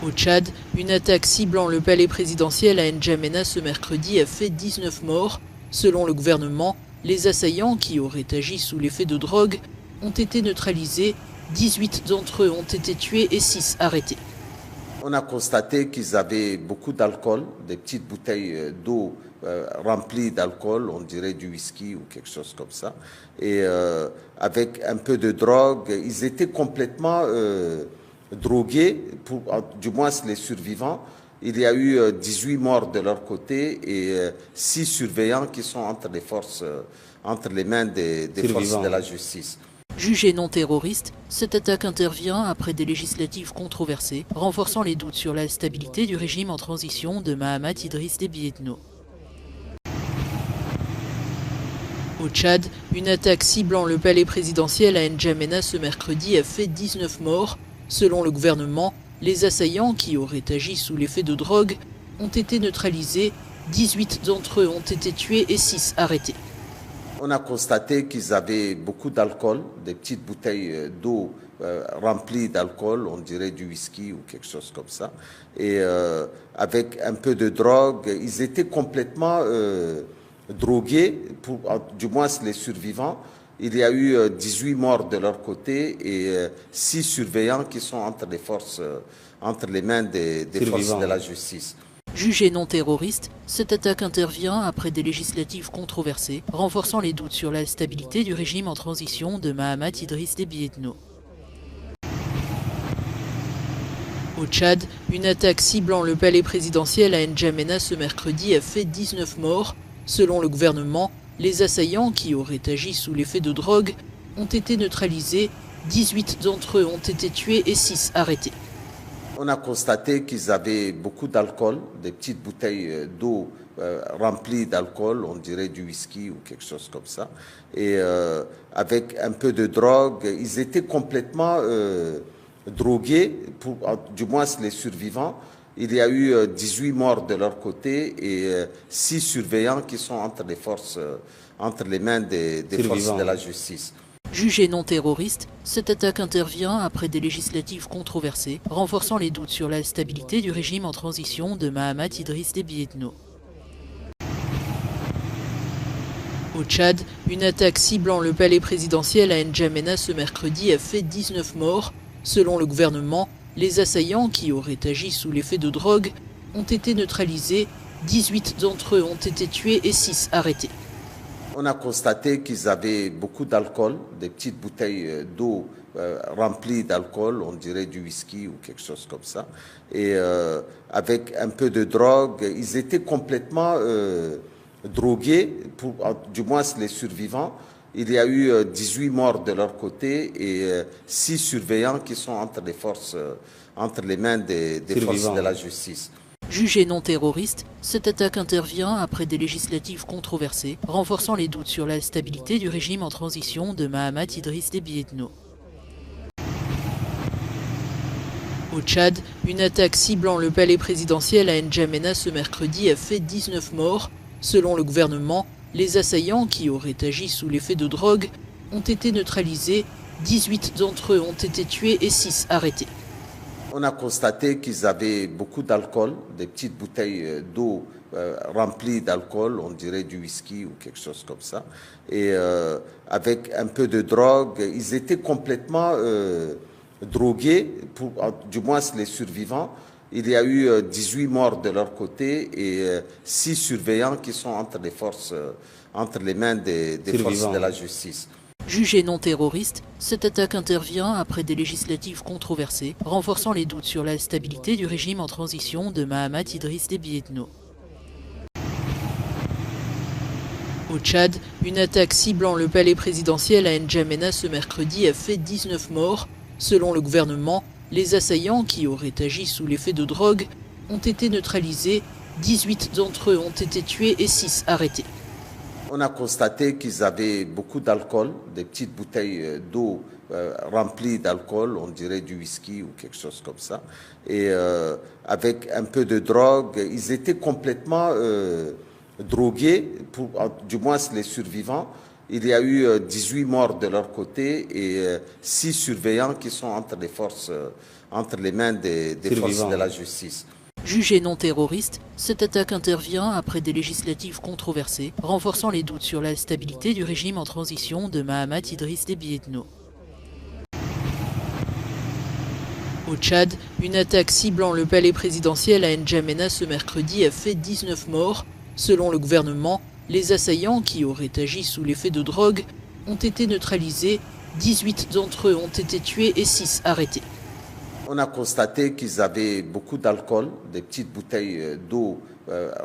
Au Tchad, une attaque ciblant le palais présidentiel à N'Djamena ce mercredi a fait 19 morts. Selon le gouvernement, les assaillants, qui auraient agi sous l'effet de drogue, ont été neutralisés. 18 d'entre eux ont été tués et 6 arrêtés. On a constaté qu'ils avaient beaucoup d'alcool, des petites bouteilles d'eau remplies d'alcool, on dirait du whisky ou quelque chose comme ça. Et avec un peu de drogue, ils étaient complètement drogués, du moins les survivants. Il y a eu 18 morts de leur côté et 6 surveillants qui sont entre les mains des forces de la justice. Jugée non terroriste, cette attaque intervient après des législatives controversées, renforçant les doutes sur la stabilité du régime en transition de Mahamat Idriss Déby Itno. Au Tchad, une attaque ciblant le palais présidentiel à N'Djamena ce mercredi a fait 19 morts. Selon le gouvernement, les assaillants, qui auraient agi sous l'effet de drogue, ont été neutralisés. 18 d'entre eux ont été tués et 6 arrêtés. On a constaté qu'ils avaient beaucoup d'alcool, des petites bouteilles d'eau remplies d'alcool, on dirait du whisky ou quelque chose comme ça. Et avec un peu de drogue, ils étaient complètement drogués, du moins les survivants. Il y a eu 18 morts de leur côté et 6 surveillants qui sont entre les mains des forces de la justice. Jugée non terroriste, cette attaque intervient après des législatives controversées, renforçant les doutes sur la stabilité du régime en transition de Mahamat Idriss Déby Itno. Au Tchad, une attaque ciblant le palais présidentiel à N'Djamena ce mercredi a fait 19 morts. Selon le gouvernement, les assaillants, qui auraient agi sous l'effet de drogue, ont été neutralisés. 18 d'entre eux ont été tués et 6 arrêtés. On a constaté qu'ils avaient beaucoup d'alcool, des petites bouteilles d'eau remplies d'alcool, on dirait du whisky ou quelque chose comme ça. Et avec un peu de drogue, ils étaient complètement drogués, du moins les survivants. Il y a eu 18 morts de leur côté et 6 surveillants qui sont entre les mains des forces de la justice. Jugée non terroriste, cette attaque intervient après des législatives controversées, renforçant les doutes sur la stabilité du régime en transition de Mahamat Idriss Déby Itno. Au Tchad, une attaque ciblant le palais présidentiel à N'Djamena ce mercredi a fait 19 morts. Selon le gouvernement, les assaillants, qui auraient agi sous l'effet de drogue, ont été neutralisés. 18 d'entre eux ont été tués et 6 arrêtés. On a constaté qu'ils avaient beaucoup d'alcool, des petites bouteilles d'eau remplies d'alcool, on dirait du whisky ou quelque chose comme ça. Et avec un peu de drogue, ils étaient complètement drogués, du moins les survivants. Il y a eu 18 morts de leur côté et 6 surveillants qui sont entre les mains des forces de la justice. Jugée non terroriste, cette attaque intervient après des législatives controversées, renforçant les doutes sur la stabilité du régime en transition de Mahamat Idriss Déby Itno. Au Tchad, une attaque ciblant le palais présidentiel à N'Djamena ce mercredi a fait 19 morts. Selon le gouvernement, les assaillants, qui auraient agi sous l'effet de drogue, ont été neutralisés. 18 d'entre eux ont été tués et 6 arrêtés. On a constaté qu'ils avaient beaucoup d'alcool, des petites bouteilles d'eau remplies d'alcool, on dirait du whisky ou quelque chose comme ça. Et avec un peu de drogue, ils étaient complètement drogués, du moins les survivants. Il y a eu 18 morts de leur côté et 6 surveillants qui sont entre les mains des forces de la justice. Jugée non terroriste, cette attaque intervient après des législatives controversées, renforçant les doutes sur la stabilité du régime en transition de Mahamat Idriss Déby Itno. Au Tchad, une attaque ciblant le palais présidentiel à N'Djamena ce mercredi a fait 19 morts. Selon le gouvernement, les assaillants, qui auraient agi sous l'effet de drogue, ont été neutralisés. 18 d'entre eux ont été tués et 6 arrêtés. On a constaté qu'ils avaient beaucoup d'alcool, des petites bouteilles d'eau remplies d'alcool, on dirait du whisky ou quelque chose comme ça. Et avec un peu de drogue, ils étaient complètement drogués, du moins les survivants. il y a eu 18 morts de leur côté et 6 surveillants qui sont entre les mains des forces de la justice. Jugé non terroriste, cette attaque intervient après des législatives controversées, renforçant les doutes sur la stabilité du régime en transition de Mahamat Idriss Déby Itno. Au Tchad, une attaque ciblant le palais présidentiel à N'Djamena ce mercredi a fait 19 morts. Selon le gouvernement, les assaillants, qui auraient agi sous l'effet de drogue, ont été neutralisés. 18 d'entre eux ont été tués et 6 arrêtés. On a constaté qu'ils avaient beaucoup d'alcool, des petites bouteilles d'eau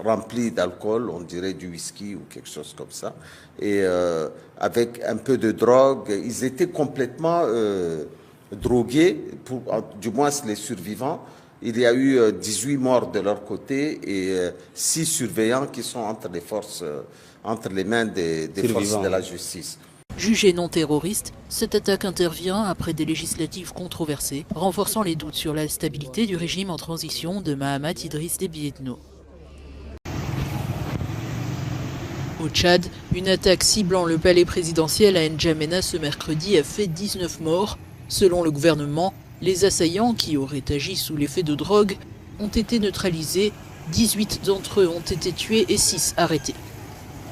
remplies d'alcool, on dirait du whisky ou quelque chose comme ça. Et avec un peu de drogue, ils étaient complètement drogués, du moins les survivants. Il y a eu 18 morts de leur côté et 6 surveillants qui sont entre les mains des forces de la justice. Jugé non terroriste, cette attaque intervient après des législatives controversées, renforçant les doutes sur la stabilité du régime en transition de Mahamat Idriss Déby Itno. Au Tchad, une attaque ciblant le palais présidentiel à N'Djamena ce mercredi a fait 19 morts. Selon le gouvernement, les assaillants, qui auraient agi sous l'effet de drogue, ont été neutralisés. 18 d'entre eux ont été tués et 6 arrêtés.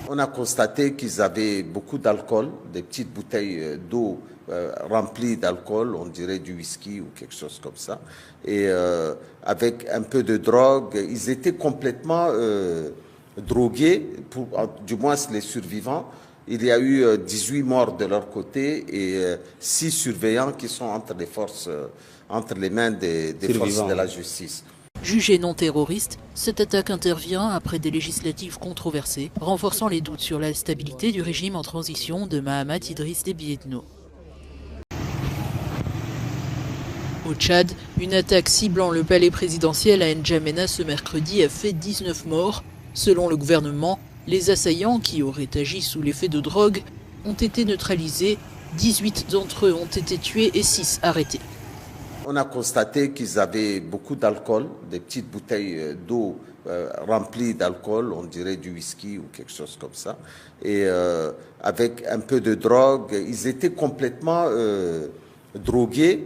On a constaté qu'ils avaient beaucoup d'alcool, des petites bouteilles d'eau remplies d'alcool, on dirait du whisky ou quelque chose comme ça. Et avec un peu de drogue, ils étaient complètement drogués, du moins les survivants. Il y a eu 18 morts de leur côté et 6 surveillants qui sont entre les mains des forces de la justice. Jugé non terroriste, cette attaque intervient après des législatives controversées, renforçant les doutes sur la stabilité du régime en transition de Mahamat Idriss Déby Itno. Au Tchad, une attaque ciblant le palais présidentiel à N'Djamena ce mercredi a fait 19 morts. Selon le gouvernement, les assaillants, qui auraient agi sous l'effet de drogue, ont été neutralisés. 18 d'entre eux ont été tués et 6 arrêtés. On a constaté qu'ils avaient beaucoup d'alcool, des petites bouteilles d'eau remplies d'alcool, on dirait du whisky ou quelque chose comme ça. Et avec un peu de drogue, ils étaient complètement drogués,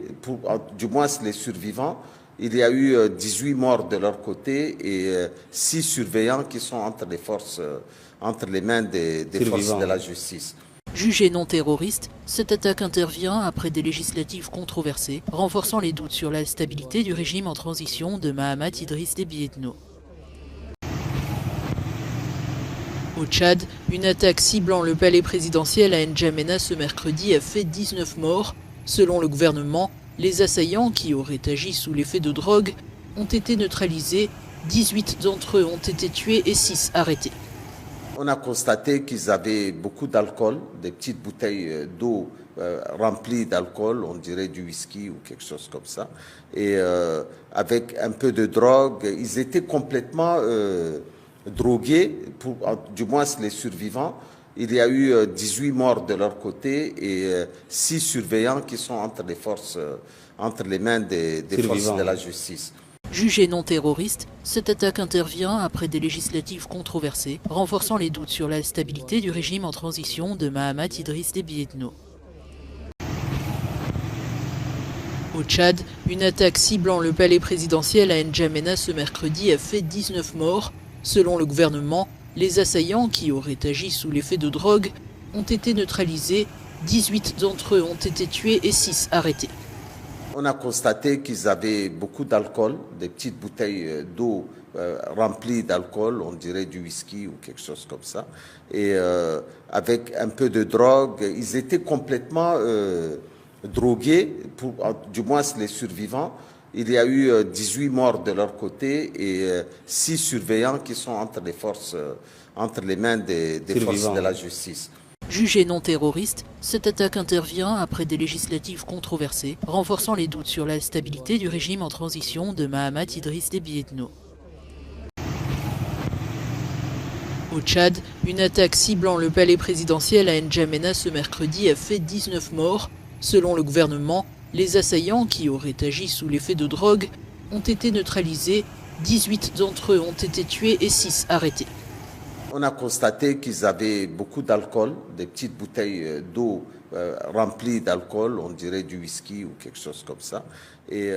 du moins les survivants. Il y a eu 18 morts de leur côté et 6 surveillants qui sont entre les mains des forces de la justice. Jugé non terroriste, cette attaque intervient après des législatives controversées, renforçant les doutes sur la stabilité du régime en transition de Mahamat Idriss Déby Itno. Au Tchad, une attaque ciblant le palais présidentiel à N'Djamena ce mercredi a fait 19 morts. Selon le gouvernement, les assaillants, qui auraient agi sous l'effet de drogue, ont été neutralisés. 18 d'entre eux ont été tués et 6 arrêtés. On a constaté qu'ils avaient beaucoup d'alcool, des petites bouteilles d'eau remplies d'alcool, on dirait du whisky ou quelque chose comme ça. Et avec un peu de drogue, ils étaient complètement drogués, du moins les survivants. Il y a eu 18 morts de leur côté et 6 surveillants qui sont entre les mains des forces de la justice. Jugé non terroriste, cette attaque intervient après des législatives controversées, renforçant les doutes sur la stabilité du régime en transition de Mahamat Idriss Déby Itno. Au Tchad, une attaque ciblant le palais présidentiel à N'Djamena ce mercredi a fait 19 morts. Selon le gouvernement, les assaillants, qui auraient agi sous l'effet de drogue, ont été neutralisés. 18 d'entre eux ont été tués et 6 arrêtés. On a constaté qu'ils avaient beaucoup d'alcool, des petites bouteilles d'eau remplies d'alcool, on dirait du whisky ou quelque chose comme ça. Et avec un peu de drogue, ils étaient complètement drogués, du moins les survivants. Il y a eu 18 morts de leur côté et 6 surveillants qui sont entre les mains des forces de la justice. Jugé non terroriste, cette attaque intervient après des législatives controversées, renforçant les doutes sur la stabilité du régime en transition de Mahamat Idriss Déby Itno. Au Tchad, une attaque ciblant le palais présidentiel à N'Djamena ce mercredi a fait 19 morts. Selon le gouvernement, les assaillants, qui auraient agi sous l'effet de drogue, ont été neutralisés. 18 d'entre eux ont été tués et 6 arrêtés. On a constaté qu'ils avaient beaucoup d'alcool, des petites bouteilles d'eau remplies d'alcool, on dirait du whisky ou quelque chose comme ça. Et